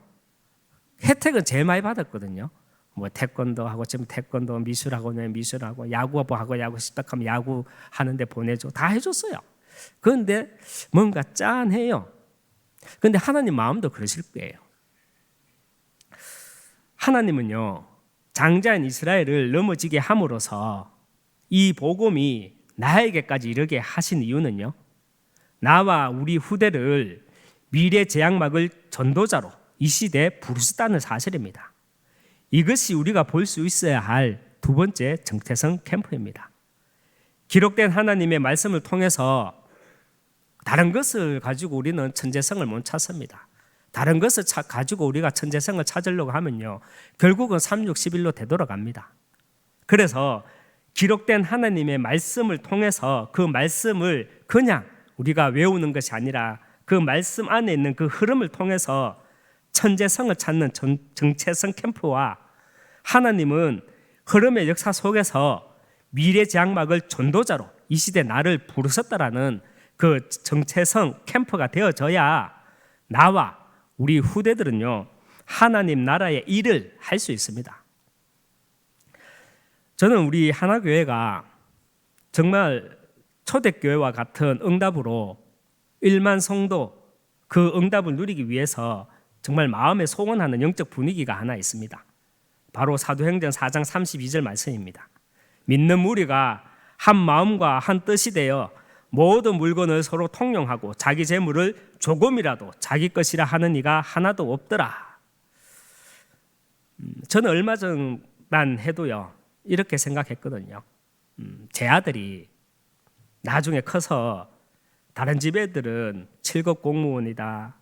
혜택은 제일 많이 받았거든요. 뭐 태권도 하고 지금 태권도, 미술하고 미술하고, 야구하고 야구 시작하면 야구 하는데 보내줘, 다 해줬어요. 그런데 뭔가 짠해요. 그런데 하나님 마음도 그러실 거예요. 하나님은요 장자인 이스라엘을 넘어지게 함으로써 이 복음이 나에게까지 이르게 하신 이유는요, 나와 우리 후대를 미래 재앙 막을 전도자로 이 시대에 부르셨다는 사실입니다. 이것이 우리가 볼 수 있어야 할 두 번째 정체성 캠프입니다. 기록된 하나님의 말씀을 통해서 다른 것을 가지고 우리는 천재성을 못 찾습니다. 다른 것을 가지고 우리가 천재성을 찾으려고 하면요 결국은 361로 되돌아갑니다. 그래서 기록된 하나님의 말씀을 통해서 그 말씀을 그냥 우리가 외우는 것이 아니라 그 말씀 안에 있는 그 흐름을 통해서 천재성을 찾는 정체성 캠프와, 하나님은 흐름의 역사 속에서 미래 장막을 전도자로 이 시대 나를 부르셨다라는 그 정체성 캠프가 되어져야 나와 우리 후대들은요 하나님 나라의 일을 할 수 있습니다. 저는 우리 하나교회가 정말 초대교회와 같은 응답으로 1만 성도 그 응답을 누리기 위해서 정말 마음에 소원하는 영적 분위기가 하나 있습니다. 바로 사도행전 4장 32절 말씀입니다. 믿는 무리가 한 마음과 한 뜻이 되어 모든 물건을 서로 통용하고 자기 재물을 조금이라도 자기 것이라 하는 이가 하나도 없더라. 저는 얼마 전만 해도요 이렇게 생각했거든요. 제 아들이 나중에 커서 다른 집 애들은 7급 공무원이다,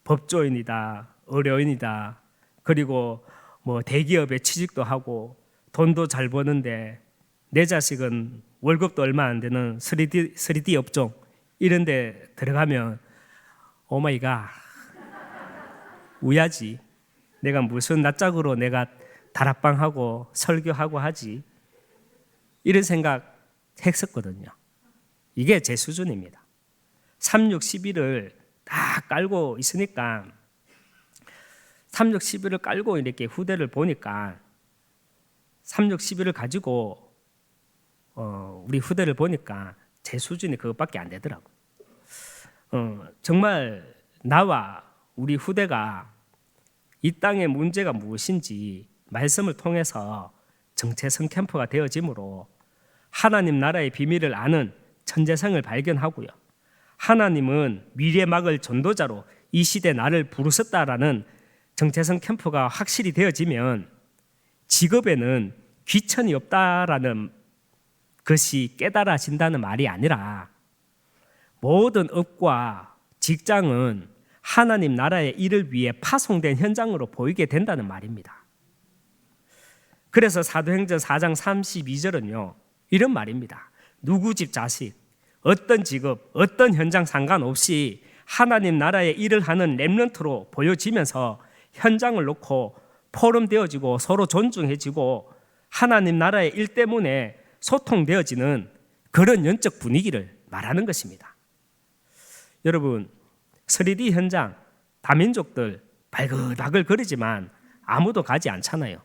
법조인이다, 의료인이다, 그리고 뭐 대기업에 취직도 하고 돈도 잘 버는데 내 자식은 월급도 얼마 안 되는 3D 업종 이런 데 들어가면 오마이갓 우야지. 내가 무슨 낯짝으로 내가 다락방하고 설교하고 하지, 이런 생각 했었거든요. 이게 제 수준입니다. 3611을 다 깔고 있으니까 3611을 깔고 이렇게 후대를 보니까 3611을 가지고 우리 후대를 보니까 제 수준이 그것밖에 안 되더라고요. 정말 나와 우리 후대가 이 땅의 문제가 무엇인지 말씀을 통해서 정체성 캠프가 되어지므로 하나님 나라의 비밀을 아는 천재성을 발견하고요, 하나님은 미래 막을 전도자로 이 시대 나를 부르셨다라는 정체성 캠프가 확실히 되어지면 직업에는 귀천이 없다라는 것이 깨달아진다는 말이 아니라 모든 업과 직장은 하나님 나라의 일을 위해 파송된 현장으로 보이게 된다는 말입니다. 그래서 사도행전 4장 32절은요 이런 말입니다. 누구 집 자식, 어떤 직업, 어떤 현장 상관없이 하나님 나라의 일을 하는 렘넌트로 보여지면서 현장을 놓고 포럼되어지고 서로 존중해지고 하나님 나라의 일 때문에 소통되어지는 그런 영적 분위기를 말하는 것입니다. 여러분, 3D 현장, 다민족들 발글발글 거리지만 아무도 가지 않잖아요.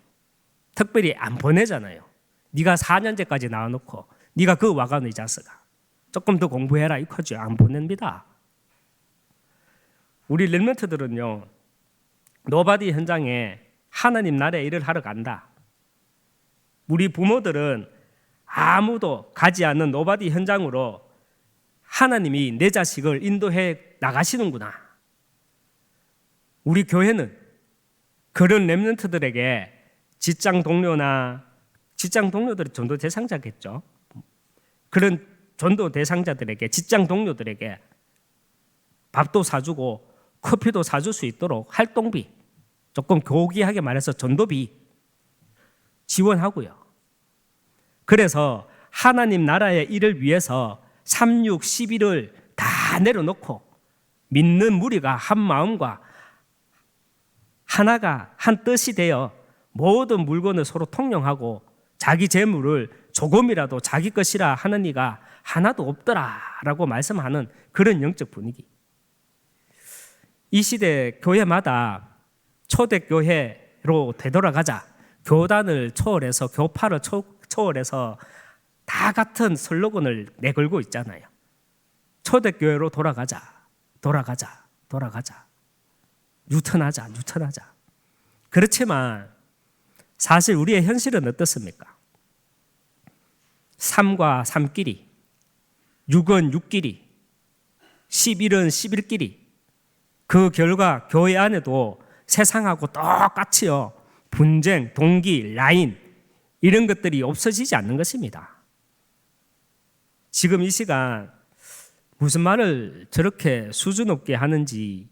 특별히 안 보내잖아요. 네가 4년제까지 나와놓고 네가 그 와가는 이 자식아 조금 더 공부해라 이거죠. 안 보냅니다. 우리 렘넌트들은요 노바디 현장에 하나님 나라의 일을 하러 간다. 우리 부모들은 아무도 가지 않는 노바디 현장으로 하나님이 내 자식을 인도해 나가시는구나. 우리 교회는 그런 렘넌트들에게 직장 동료들이 전도 대상자겠죠. 그런 전도 대상자들에게, 직장 동료들에게 밥도 사주고 커피도 사줄 수 있도록 활동비, 조금 고귀하게 말해서 전도비 지원하고요. 그래서 하나님 나라의 일을 위해서 3, 6, 11을 다 내려놓고 믿는 무리가 한 마음과 하나가 한 뜻이 되어 모든 물건을 서로 통용하고 자기 재물을 조금이라도 자기 것이라 하는 이가 하나도 없더라라고 말씀하는 그런 영적 분위기. 이 시대 교회마다 초대교회로 되돌아가자, 교단을 초월해서 교파를 초월해서 다 같은 슬로건을 내걸고 있잖아요. 초대교회로 돌아가자, 돌아가자, 돌아가자. 뉴턴하자, 뉴턴하자. 그렇지만 사실 우리의 현실은 어떻습니까? 3과 3끼리, 6은 6끼리, 11은 11끼리. 그 결과 교회 안에도 세상하고 똑같이요, 분쟁, 동기, 라인 이런 것들이 없어지지 않는 것입니다. 지금 이 시간 무슨 말을 저렇게 수준 높게 하는지,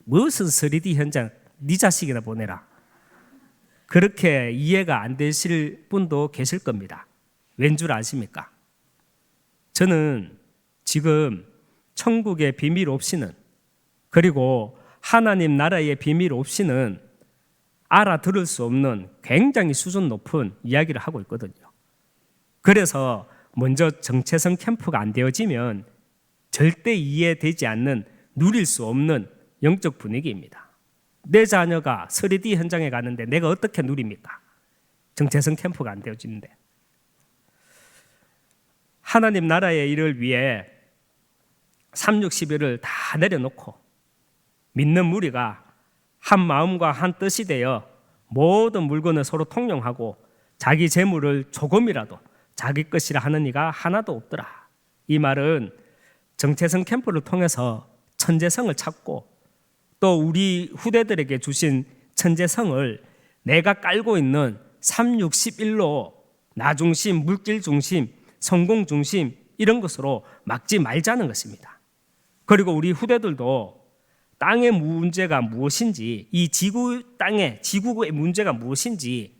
무슨 3D 현장 네 자식이나 보내라, 그렇게 이해가 안 되실 분도 계실 겁니다. 왠 줄 아십니까? 저는 지금 천국의 비밀 없이는, 그리고 하나님 나라의 비밀 없이는 알아들을 수 없는 굉장히 수준 높은 이야기를 하고 있거든요. 그래서 먼저 정체성 캠프가 안 되어지면 절대 이해되지 않는, 누릴 수 없는 영적 분위기입니다. 내 자녀가 3D 현장에 가는데 내가 어떻게 누립니까? 정체성 캠프가 안 되어지는데. 하나님 나라의 일을 위해 3, 6, 11을 다 내려놓고 믿는 무리가 한 마음과 한 뜻이 되어 모든 물건을 서로 통용하고 자기 재물을 조금이라도 자기 것이라 하는 이가 하나도 없더라. 이 말은 정체성 캠프를 통해서 천재성을 찾고 또 우리 후대들에게 주신 천재성을 내가 깔고 있는 3, 6, 11로 나 중심, 물질 중심, 성공 중심 이런 것으로 막지 말자는 것입니다. 그리고 우리 후대들도 땅의 문제가 무엇인지, 이 지구 땅의 지구의 문제가 무엇인지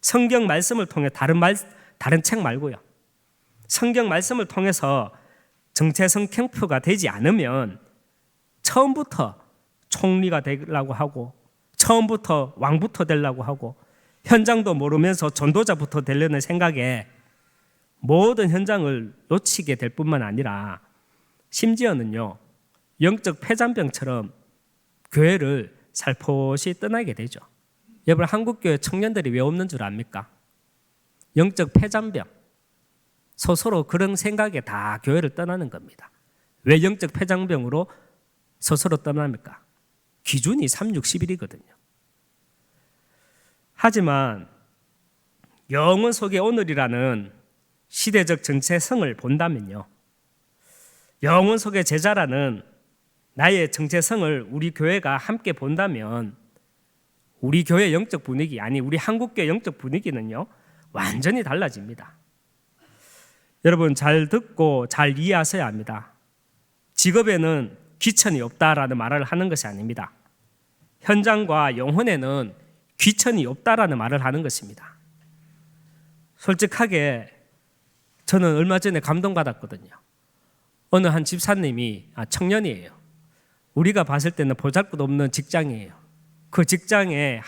성경 말씀을 통해 다른 책 말고요, 성경 말씀을 통해서 정체성 캠프가 되지 않으면 처음부터 총리가 되려고 하고 처음부터 왕부터 되려고 하고 현장도 모르면서 전도자부터 되려는 생각에 모든 현장을 놓치게 될 뿐만 아니라 심지어는요, 영적 폐잔병처럼 교회를 살포시 떠나게 되죠. 여러분, 한국교회 청년들이 왜 없는 줄 압니까? 영적 폐잔병. 스스로 그런 생각에 다 교회를 떠나는 겁니다. 왜 영적 폐잔병으로 스스로 떠납니까? 기준이 3, 6, 11이거든요. 하지만 영혼 속의 오늘이라는 시대적 정체성을 본다면요, 영혼 속의 제자라는 나의 정체성을 우리 교회가 함께 본다면 우리 교회 영적 분위기, 아니 우리 한국교회 영적 분위기는요 완전히 달라집니다. 여러분, 잘 듣고 잘 이해하셔야 합니다. 직업에는 귀천이 없다라는 말을 하는 것이 아닙니다. 현장과 영혼에는 귀천이 없다라는 말을 하는 것입니다. 솔직하게 저는 얼마 전에 감동받았거든요. 어느 한 집사님이, 청년이에요. 우리가 봤을 때는 보잘것없는 직장이에요. 그 직장에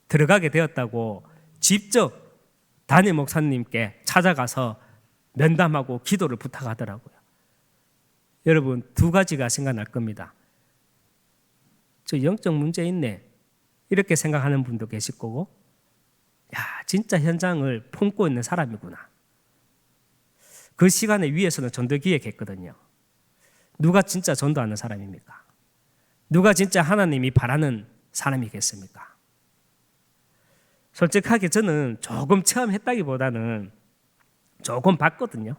들어가게 되었다고 직접 담임 목사님께 찾아가서 면담하고 기도를 부탁하더라고요. 여러분, 두 가지가 생각날 겁니다. 저 영적 문제 있네, 이렇게 생각하는 분도 계실 거고, 야, 진짜 현장을 품고 있는 사람이구나. 그 시간에 위에서는 전도 기획했거든요. 누가 진짜 전도하는 사람입니까? 누가 진짜 하나님이 바라는 사람이겠습니까? 솔직하게 저는 조금 체험했다기보다는 조금 봤거든요.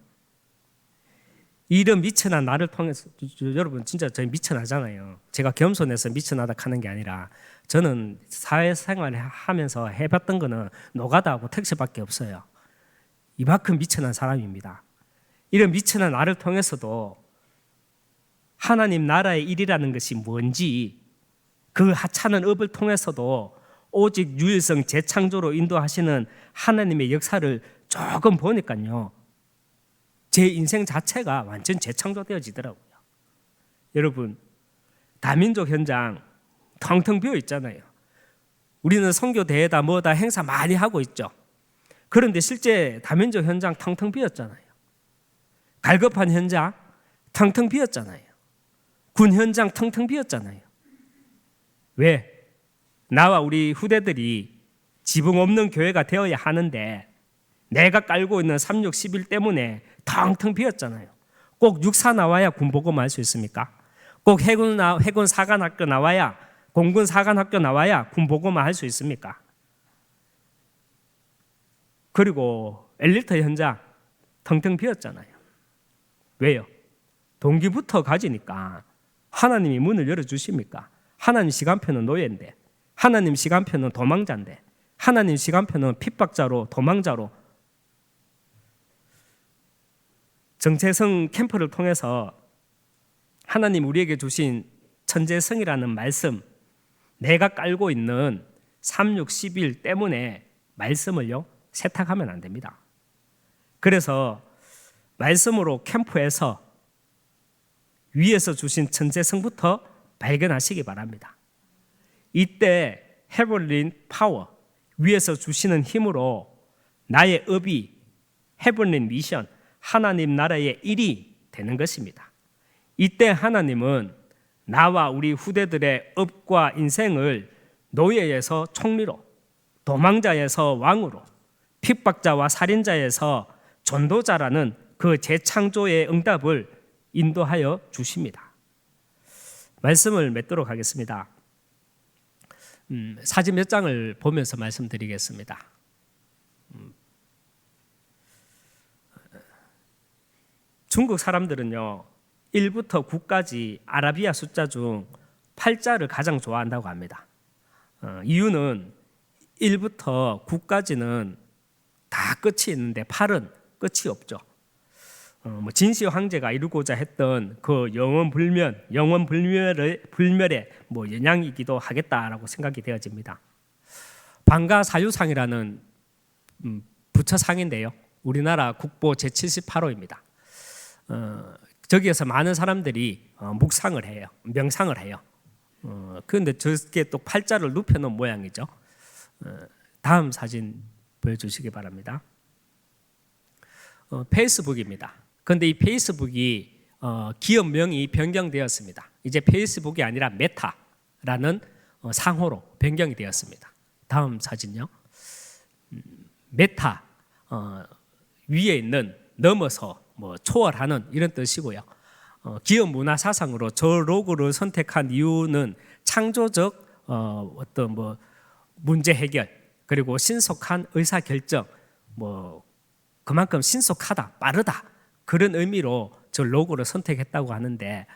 이런 미천한 나를 통해서, 여러분 진짜 저희 미천하잖아요. 제가 겸손해서 미천하다 하는 게 아니라 저는 사회생활을 하면서 해봤던 거는 노가다하고 택시밖에 없어요. 이만큼 미천한 사람입니다. 이런 미천한 나를 통해서도 하나님 나라의 일이라는 것이 뭔지, 그 하찮은 업을 통해서도 오직 유일성 재창조로 인도하시는 하나님의 역사를 조금 보니까요, 제 인생 자체가 완전 재창조되어지더라고요. 여러분, 다민족 현장 텅텅 비어 있잖아요. 우리는 선교 대회다 뭐다 행사 많이 하고 있죠. 그런데 실제 다민족 현장 텅텅 비었잖아요. 갈급한 현장 텅텅 비었잖아요. 군 현장 텅텅 비었잖아요. 왜? 나와 우리 후대들이 지붕 없는 교회가 되어야 하는데 내가 깔고 있는 3611 때문에 텅텅 비었잖아요. 꼭 육사 나와야 군복음 할 수 있습니까? 꼭 해군 사관학교 나와야, 공군 사관학교 나와야 군복음 할 수 있습니까? 그리고 엘리트 현장 텅텅 비었잖아요. 왜요? 동기부터 가지니까 하나님이 문을 열어주십니까? 하나님 시간표는 노예인데, 하나님 시간표는 도망자인데, 하나님 시간표는 핍박자로 도망자로. 정체성 캠프를 통해서 하나님 우리에게 주신 천재성이라는 말씀, 내가 깔고 있는 3611 때문에 말씀을요 세탁하면 안 됩니다. 그래서 말씀으로 캠프에서 위에서 주신 천재성부터 발견하시기 바랍니다. 이때 헤블린 파워, 위에서 주시는 힘으로 나의 업이 헤블린 미션, 하나님 나라의 일이 되는 것입니다. 이때 하나님은 나와 우리 후대들의 업과 인생을 노예에서 총리로, 도망자에서 왕으로, 핍박자와 살인자에서 전도자라는 그 재창조의 응답을 인도하여 주십니다. 말씀을 맺도록 하겠습니다. 사진 몇 장을 보면서 말씀드리겠습니다. 중국 사람들은요 1부터 9까지 아라비아 숫자 중 8자를 가장 좋아한다고 합니다. 이유는 1부터 9까지는 다 끝이 있는데 8은 끝이 없죠. 진시 황제가 이루고자 했던 그 영원 불멸의 영향이기도 하겠다라고 생각이 되어집니다. 방가 사유상이라는 부처상인데요, 우리나라 국보 제78호입니다. 저기에서 많은 사람들이 묵상을 해요, 명상을 해요. 그런데 저게 또 팔자를 눕혀놓은 모양이죠. 다음 사진 보여주시기 바랍니다. 페이스북입니다. 그런데 이 페이스북이 기업명이 변경되었습니다. 이제 페이스북이 아니라 메타라는 상호로 변경이 되었습니다. 다음 사진요. 메타, 위에 있는 넘어서 초월하는 이런 뜻이고요. 기업 문화 사상으로 저 로고를 선택한 이유는 창조적 어떤 문제 해결, 그리고 신속한 의사 결정, 그만큼 신속하다, 빠르다, 그런 의미로 저 로고를 선택했다고 하는데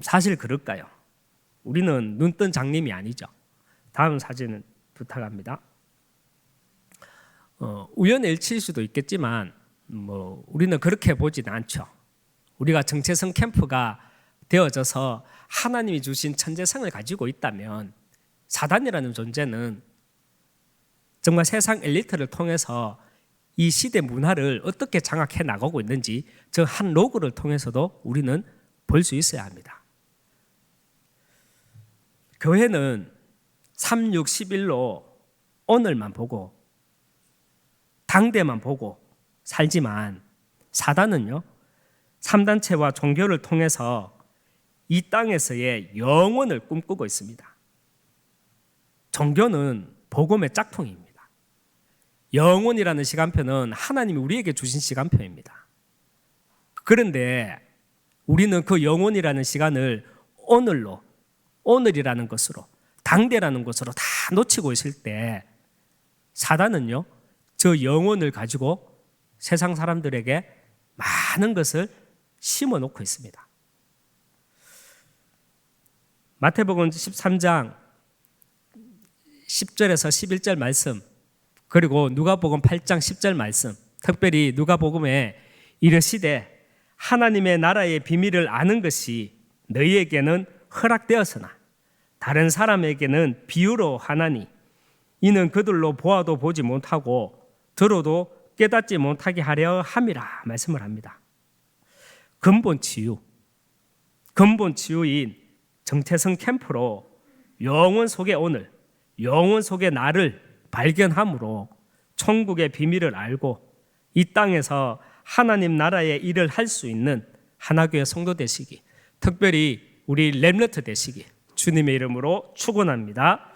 사실 그럴까요? 우리는 눈뜬 장님이 아니죠. 다음 사진은 부탁합니다. 우연의 일치일 수도 있겠지만 우리는 그렇게 보지는 않죠. 우리가 정체성 캠프가 되어져서 하나님이 주신 천재성을 가지고 있다면 사단이라는 존재는 정말 세상 엘리트를 통해서 이 시대 문화를 어떻게 장악해 나가고 있는지 저 한 로고를 통해서도 우리는 볼 수 있어야 합니다. 교회는 3611로 오늘만 보고 당대만 보고 살지만 사단은요 3단체와 종교를 통해서 이 땅에서의 영원을 꿈꾸고 있습니다. 종교는 복음의 짝퉁입니다. 영원이라는 시간표는 하나님이 우리에게 주신 시간표입니다. 그런데 우리는 그 영원이라는 시간을 오늘이라는 것으로, 당대라는 것으로 다 놓치고 있을 때 사단은요 저 영혼을 가지고 세상 사람들에게 많은 것을 심어 놓고 있습니다. 마태복음 13장 10절에서 11절 말씀, 그리고 누가복음 8장 10절 말씀, 특별히 누가복음에 이르시되 하나님의 나라의 비밀을 아는 것이 너희에게는 허락되었으나 다른 사람에게는 비유로 하나니 이는 그들로 보아도 보지 못하고 들어도 깨닫지 못하게 하려 함이라 말씀을 합니다. 근본 치유인 정체성 캠프로 영혼 속의 오늘, 영혼 속의 나를 발견함으로 천국의 비밀을 알고 이 땅에서 하나님 나라의 일을 할 수 있는 하나교회 성도 되시기, 특별히 우리 렘넌트 되시기 주님의 이름으로 축원합니다.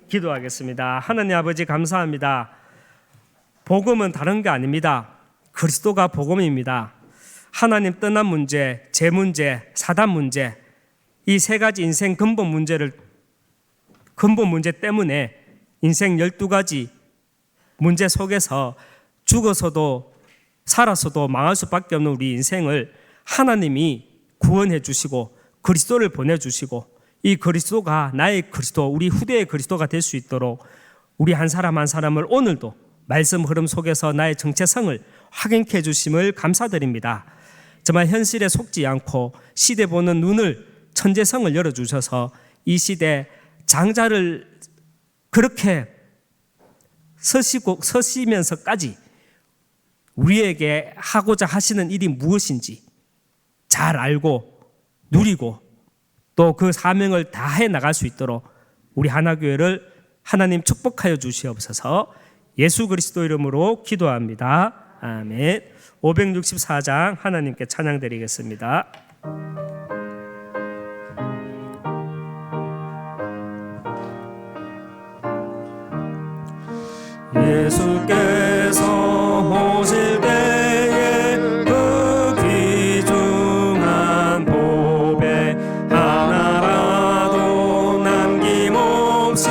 기도하겠습니다. 하나님 아버지 감사합니다. 복음은 다른 게 아닙니다. 그리스도가 복음입니다. 하나님 떠난 문제, 재 문제, 사단 문제, 이 세 가지 인생 근본 문제 때문에 인생 12가지 문제 속에서 죽어서도 살아서도 망할 수밖에 없는 우리 인생을 하나님이 구원해 주시고 그리스도를 보내주시고 이 그리스도가 나의 그리스도, 우리 후대의 그리스도가 될 수 있도록 우리 한 사람 한 사람을 오늘도 말씀 흐름 속에서 나의 정체성을 확인해 주심을 감사드립니다. 정말 현실에 속지 않고 시대 보는 눈을, 천재성을 열어주셔서 이 시대 장자를 그렇게 서시면서까지 우리에게 하고자 하시는 일이 무엇인지 잘 알고 누리고 또 그 사명을 다해 나갈 수 있도록 우리 하나교회를 하나님 축복하여 주시옵소서. 예수 그리스도 이름으로 기도합니다. 아멘. 564장 하나님께 찬양 드리겠습니다. 예수께서 오실 때에 그 귀중한 보배 하나라도 남김없이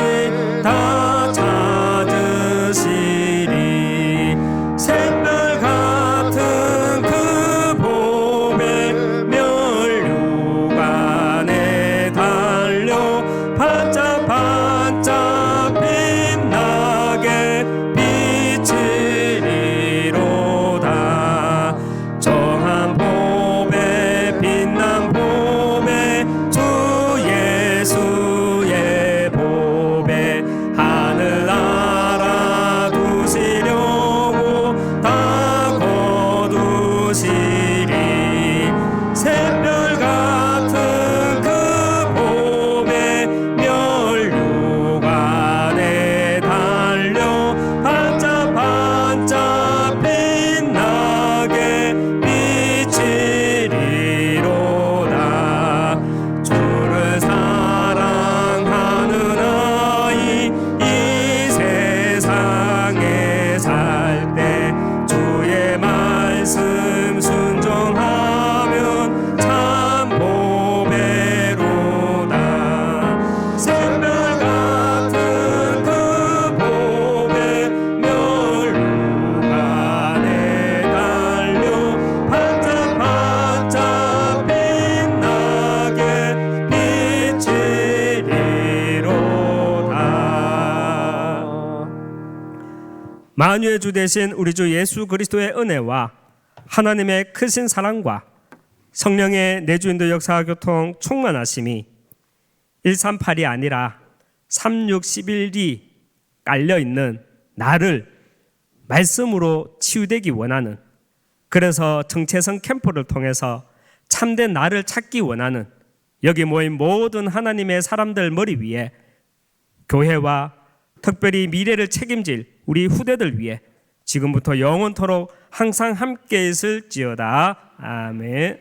다 찾으시리. 샛별 같은 그 보배 면류관에 달려 반짝반짝 빛나게 비치리로다. 정한 보배 빛난 보배 주 예수의 보배 하늘 알아두시려고 다 거두시리. 샛별 같은 그 보배 면류관에 달려 반짝반짝 빛나게 비치리로다. 주를 사랑하는 아이 이 세상에 살 때 주의 말씀 순종하면 참 보배로다. 샛별 같은 그 보배 면류관에 달려 반짝반짝 빛나게 비치리로다. 만유의 주 되신 우리 주 예수 그리스도의 은혜와 하나님의 크신 사랑과 성령의 내주인도 역사 교통 충만하심이 138이 아니라 3611이 깔려있는 나를 말씀으로 치유되기 원하는, 그래서 정체성 캠프를 통해서 참된 나를 찾기 원하는 여기 모인 모든 하나님의 사람들 머리 위에 교회와 특별히 미래를 책임질 우리 후대들 위해 지금부터 영원토록 항상 함께 있을지어다. 아멘.